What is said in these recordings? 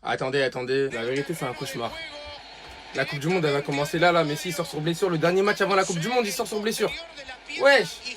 Attendez, attendez, la vérité c'est un cauchemar. La Coupe du Monde elle va commencer là, Messi il sort sur blessure. Le dernier match avant la Coupe du Monde, il sort sur blessure. Wesh!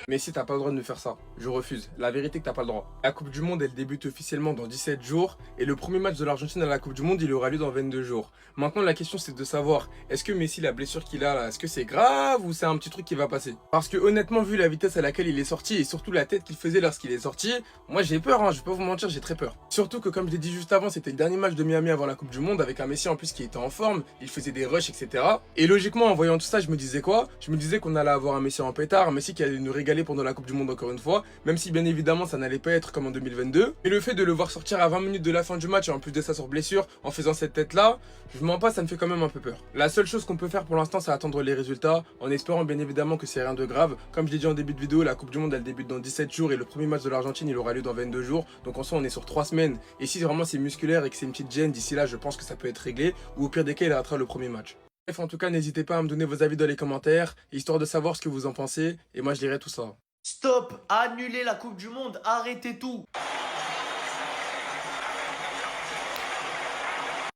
Messi, t'as pas le droit de me faire ça. Je refuse. La vérité que t'as pas le droit. La Coupe du Monde, elle débute officiellement dans 17 jours. Et le premier match de l'Argentine à la Coupe du Monde, il aura lieu dans 22 jours. Maintenant, la question, c'est de savoir, est-ce que Messi, la blessure qu'il a là, est-ce que c'est grave ou c'est un petit truc qui va passer? Parce que honnêtement, vu la vitesse à laquelle il est sorti et surtout la tête qu'il faisait lorsqu'il est sorti, moi j'ai peur, hein, je vais pas vous mentir, j'ai très peur. Surtout que comme je l'ai dit juste avant, c'était le dernier match de Miami avant la Coupe du Monde avec un Messi en plus qui était en forme, il faisait des rushs, etc. Et logiquement, en voyant tout ça, je me disais quoi? Je me disais qu'on allait avoir un Messi en pétard, un Messi qui allait nous régaler pendant la Coupe du Monde encore une fois, même si bien évidemment ça n'allait pas être comme en 2022. Et le fait de le voir sortir à 20 minutes de la fin du match et en plus de ça sur blessure, en faisant cette tête là, je mens pas, ça me fait quand même un peu peur. La seule chose qu'on peut faire pour l'instant, c'est attendre les résultats, en espérant bien évidemment que c'est rien de grave. Comme je l'ai dit en début de vidéo, la Coupe du Monde elle débute dans 17 jours et le premier match de l'Argentine il aura lieu dans 22 jours. Donc en soi on est sur 3 semaines. Et si vraiment c'est musculaire et que c'est une petite gêne, d'ici là je pense que ça peut être réglé. Ou au pire des cas il ratera le premier match. Bref, en tout cas n'hésitez pas à me donner vos avis dans les commentaires, histoire de savoir ce que vous en pensez. Et moi je lirai tout ça. Stop, annulez la Coupe du Monde, arrêtez tout.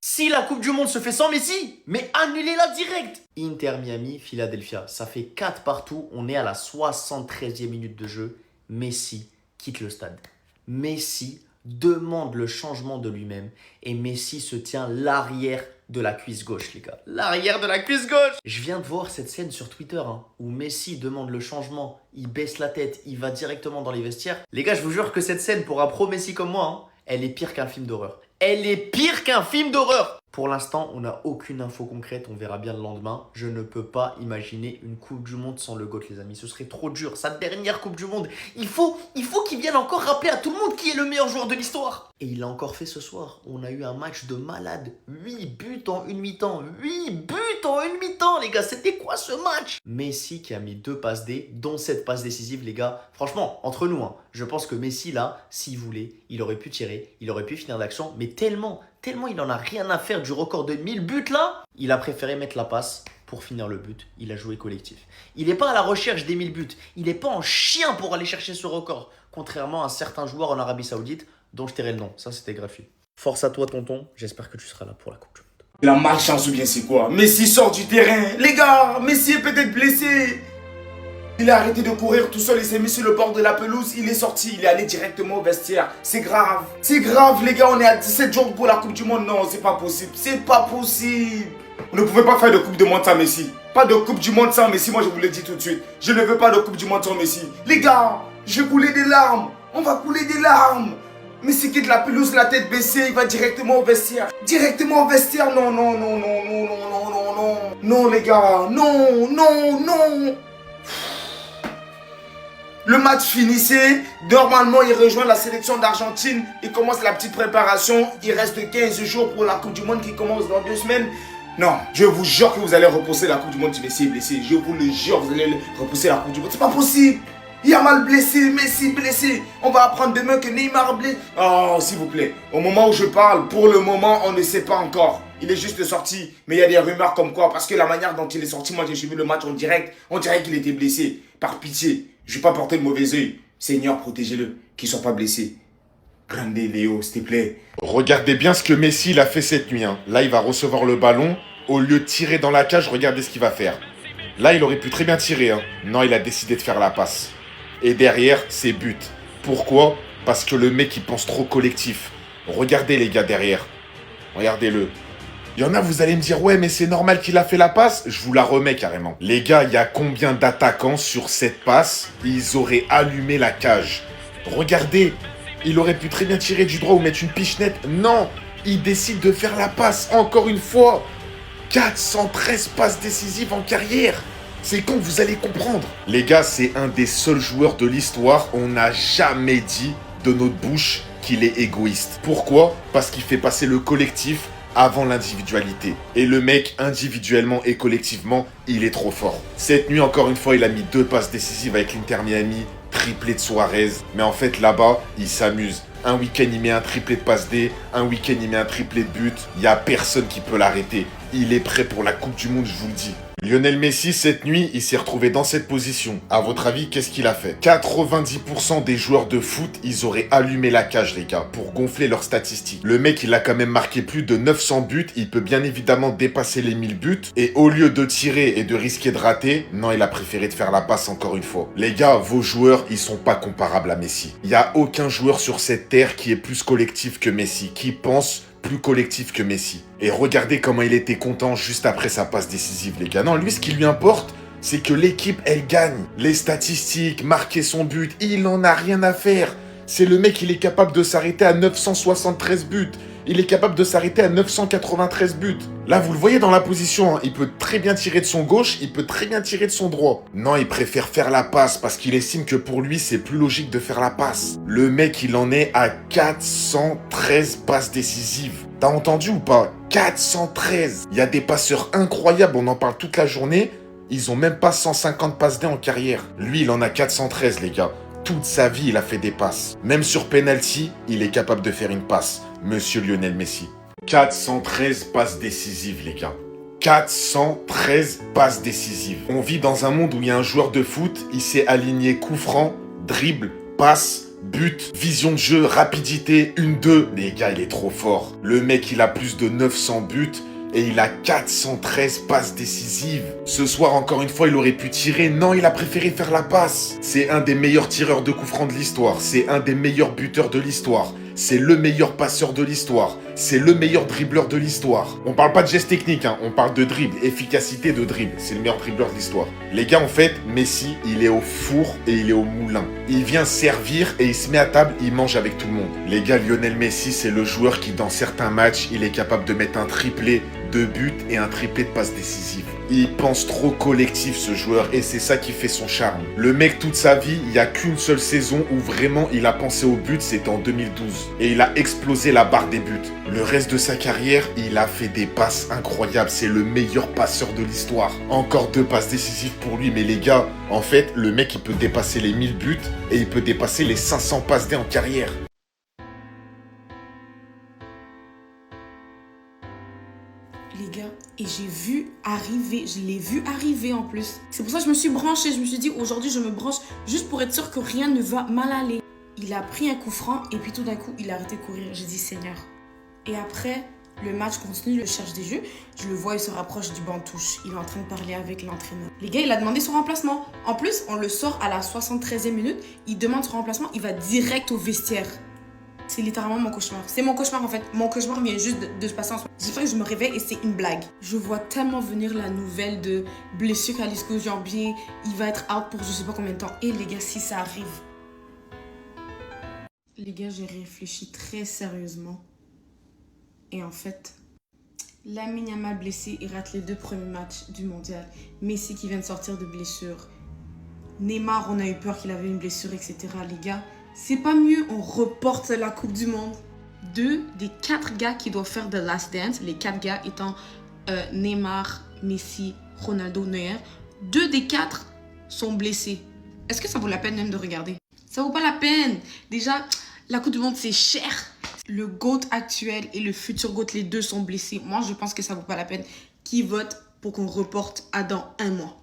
Si la Coupe du Monde se fait sans Messi, mais annulez-la direct. Inter Miami, Philadelphia, ça fait 4 partout, on est à la 73e minute de jeu. Messi quitte le stade. Messi demande le changement de lui-même et Messi se tient l'arrière de la cuisse gauche, les gars. L'arrière de la cuisse gauche. Je viens de voir cette scène sur Twitter où Messi demande le changement, il baisse la tête, il va directement dans les vestiaires. Les gars, je vous jure que cette scène, pour un pro Messi comme moi, elle est pire qu'un film d'horreur. Elle est pire qu'un film d'horreur. Pour l'instant, on n'a aucune info concrète, on verra bien le lendemain. Je ne peux pas imaginer une Coupe du Monde sans le GOAT, les amis. Ce serait trop dur, sa dernière Coupe du Monde. Il faut qu'il vienne encore rappeler à tout le monde qui est le meilleur joueur de l'histoire. Et il l'a encore fait ce soir. On a eu un match de malade. 8 buts en une mi-temps. 8 buts en une mi-temps, les gars. C'était quoi ce match? Messi qui a mis 2 passes D, dont cette passe décisive, les gars. Franchement, entre nous, je pense que Messi, là, s'il voulait, il aurait pu tirer, il aurait pu finir l'action, mais tellement il en a rien à faire du record de 1000 buts là, il a préféré mettre la passe pour finir le but. Il a joué collectif. Il n'est pas à la recherche des 1000 buts. Il n'est pas en chien pour aller chercher ce record. Contrairement à certains joueurs en Arabie Saoudite, dont je tairai le nom. Ça, c'était gratuit. Force à toi, tonton. J'espère que tu seras là pour la Coupe du Monde. La malchance ou bien c'est quoi? Messi sort du terrain. Les gars, Messi est peut-être blessé. Il a arrêté de courir tout seul, il s'est mis sur le bord de la pelouse, il est sorti, il est allé directement au vestiaire. C'est grave. C'est grave les gars, on est à 17 jours pour la Coupe du Monde. Non, c'est pas possible. C'est pas possible. On ne pouvait pas faire de Coupe du Monde sans Messi. Pas de Coupe du Monde sans Messi, moi je vous le dis tout de suite. Je ne veux pas de Coupe du Monde sans Messi. Les gars, je vais couler des larmes. On va couler des larmes. Messi quitte la pelouse, la tête baissée, il va directement au vestiaire. Directement au vestiaire, non, non, non, non, non, non, non, non, non. Non les gars, non, non, non. Le match finissait, normalement il rejoint la sélection d'Argentine, il commence la petite préparation, il reste 15 jours pour la Coupe du Monde qui commence dans 2 semaines. Non, je vous jure que vous allez repousser la Coupe du Monde si Messi est blessé, je vous le jure, vous allez repousser la Coupe du Monde, c'est pas possible. Yamal blessé, Messi blessé, on va apprendre demain que Neymar blessé. Oh s'il vous plaît, au moment où je parle, pour le moment on ne sait pas encore. Il est juste sorti, mais il y a des rumeurs comme quoi, parce que la manière dont il est sorti, moi j'ai suivi le match en direct, on dirait qu'il était blessé, par pitié. Je ne vais pas porter le mauvais œil. Seigneur, protégez-le, qu'il ne soit pas blessé. Grande Léo, s'il te plaît. Regardez bien ce que Messi il a fait cette nuit. Là, il va recevoir le ballon. Au lieu de tirer dans la cage, regardez ce qu'il va faire. Là, il aurait pu très bien tirer. Non, il a décidé de faire la passe. Et derrière, c'est but. Pourquoi? Parce que le mec, il pense trop collectif. Regardez les gars derrière. Regardez-le. Il y en a, vous allez me dire, ouais, mais c'est normal qu'il a fait la passe. Je vous la remets carrément. Les gars, il y a combien d'attaquants sur cette passe? Ils auraient allumé la cage. Regardez, il aurait pu très bien tirer du droit ou mettre une pichenette. Non, il décide de faire la passe. Encore une fois, 413 passes décisives en carrière. C'est quand vous allez comprendre. Les gars, c'est un des seuls joueurs de l'histoire. On n'a jamais dit de notre bouche qu'il est égoïste. Pourquoi? Parce qu'il fait passer le collectif avant l'individualité. Et le mec, individuellement et collectivement, il est trop fort. Cette nuit, encore une fois, il a mis 2 passes décisives avec l'Inter Miami, triplé de Suarez. Mais en fait, là-bas, il s'amuse. Un week-end, il met un triplé de passe D. Un week-end, il met un triplé de but. Il n'y a personne qui peut l'arrêter. Il est prêt pour la Coupe du Monde, je vous le dis. Lionel Messi, cette nuit, il s'est retrouvé dans cette position. À votre avis, qu'est-ce qu'il a fait? 90% des joueurs de foot, ils auraient allumé la cage, les gars, pour gonfler leurs statistiques. Le mec, il a quand même marqué plus de 900 buts. Il peut bien évidemment dépasser les 1000 buts. Et au lieu de tirer et de risquer de rater, non, il a préféré de faire la passe encore une fois. Les gars, vos joueurs, ils sont pas comparables à Messi. Il y a aucun joueur sur cette terre qui est plus collectif que Messi, qui pense plus collectif que Messi. Et regardez comment il était content juste après sa passe décisive, les gars. Non, lui, ce qui lui importe, c'est que l'équipe, elle gagne. Les statistiques, marquer son but, il en a rien à faire. C'est le mec, il est capable de s'arrêter à 973 buts. Il est capable de s'arrêter à 993 buts. Là, vous le voyez dans la position, hein, il peut très bien tirer de son gauche, il peut très bien tirer de son droit. Non, il préfère faire la passe parce qu'il estime que pour lui, c'est plus logique de faire la passe. Le mec, il en est à 413 passes décisives. T'as entendu ou pas? 413. Il y a des passeurs incroyables, on en parle toute la journée. Ils ont même pas 150 passes D en carrière. Lui, il en a 413, les gars. Toute sa vie, il a fait des passes. Même sur penalty, il est capable de faire une passe. Monsieur Lionel Messi. 413 passes décisives, les gars. 413 passes décisives. On vit dans un monde où il y a un joueur de foot, il sait aligner coup franc, dribble, passe, but, vision de jeu, rapidité, 1-2. Les gars, il est trop fort. Le mec, il a plus de 900 buts. Et il a 413 passes décisives. Ce soir, encore une fois, il aurait pu tirer. Non, il a préféré faire la passe. C'est un des meilleurs tireurs de coups francs de l'histoire. C'est un des meilleurs buteurs de l'histoire. C'est le meilleur passeur de l'histoire. C'est le meilleur dribbleur de l'histoire. On parle pas de gestes techniques, hein. On parle de dribble, efficacité de dribble. C'est le meilleur dribbleur de l'histoire. Les gars, en fait, Messi, il est au four et il est au moulin. Il vient servir et il se met à table, il mange avec tout le monde. Les gars, Lionel Messi, c'est le joueur qui, dans certains matchs, il est capable de mettre un triplé, 2 buts et un triplé de passes décisives. Il pense trop collectif, ce joueur, et c'est ça qui fait son charme. Le mec, toute sa vie, il n'y a qu'une seule saison où vraiment il a pensé au but, c'était en 2012. Et il a explosé la barre des buts. Le reste de sa carrière, il a fait des passes incroyables. C'est le meilleur passeur de l'histoire. Encore 2 passes décisives pour lui, mais les gars, en fait, le mec, il peut dépasser les 1000 buts et il peut dépasser les 500 passes D en carrière. Les gars, et j'ai vu arriver, je l'ai vu arriver en plus. C'est pour ça que je me suis branchée, je me suis dit aujourd'hui je me branche juste pour être sûre que rien ne va mal aller. Il a pris un coup franc et puis tout d'un coup il a arrêté de courir. J'ai dit Seigneur. Et après, le match continue, le cherche des jeux. Je le vois, il se rapproche du banc de touche. Il est en train de parler avec l'entraîneur. Les gars, il a demandé son remplacement. En plus, on le sort à la 73e minute. Il demande son remplacement, il va direct au vestiaire. C'est littéralement mon cauchemar. C'est mon cauchemar en fait. Mon cauchemar vient juste de se passer en ce moment. J'espère que je me réveille et c'est une blague. Je vois tellement venir la nouvelle de blessure à l'ischio-jambier. Il va être out pour je sais pas combien de temps. Et les gars, si ça arrive. Les gars, j'ai réfléchi très sérieusement. Et en fait, Lamine Yamal blessé, il rate les 2 premiers matchs du mondial. Messi qui vient de sortir de blessure. Neymar, on a eu peur qu'il avait une blessure, etc. Les gars, c'est pas mieux, on reporte la Coupe du Monde. 2 des 4 gars qui doivent faire The Last Dance, les 4 gars étant Neymar, Messi, Ronaldo, Neuer. 2 des 4 sont blessés. Est-ce que ça vaut la peine même de regarder? Ça vaut pas la peine. Déjà, la Coupe du Monde, c'est cher. Le GOAT actuel et le futur GOAT, les 2 sont blessés. Moi, je pense que ça vaut pas la peine. Qui vote pour qu'on reporte à dans 1 mois?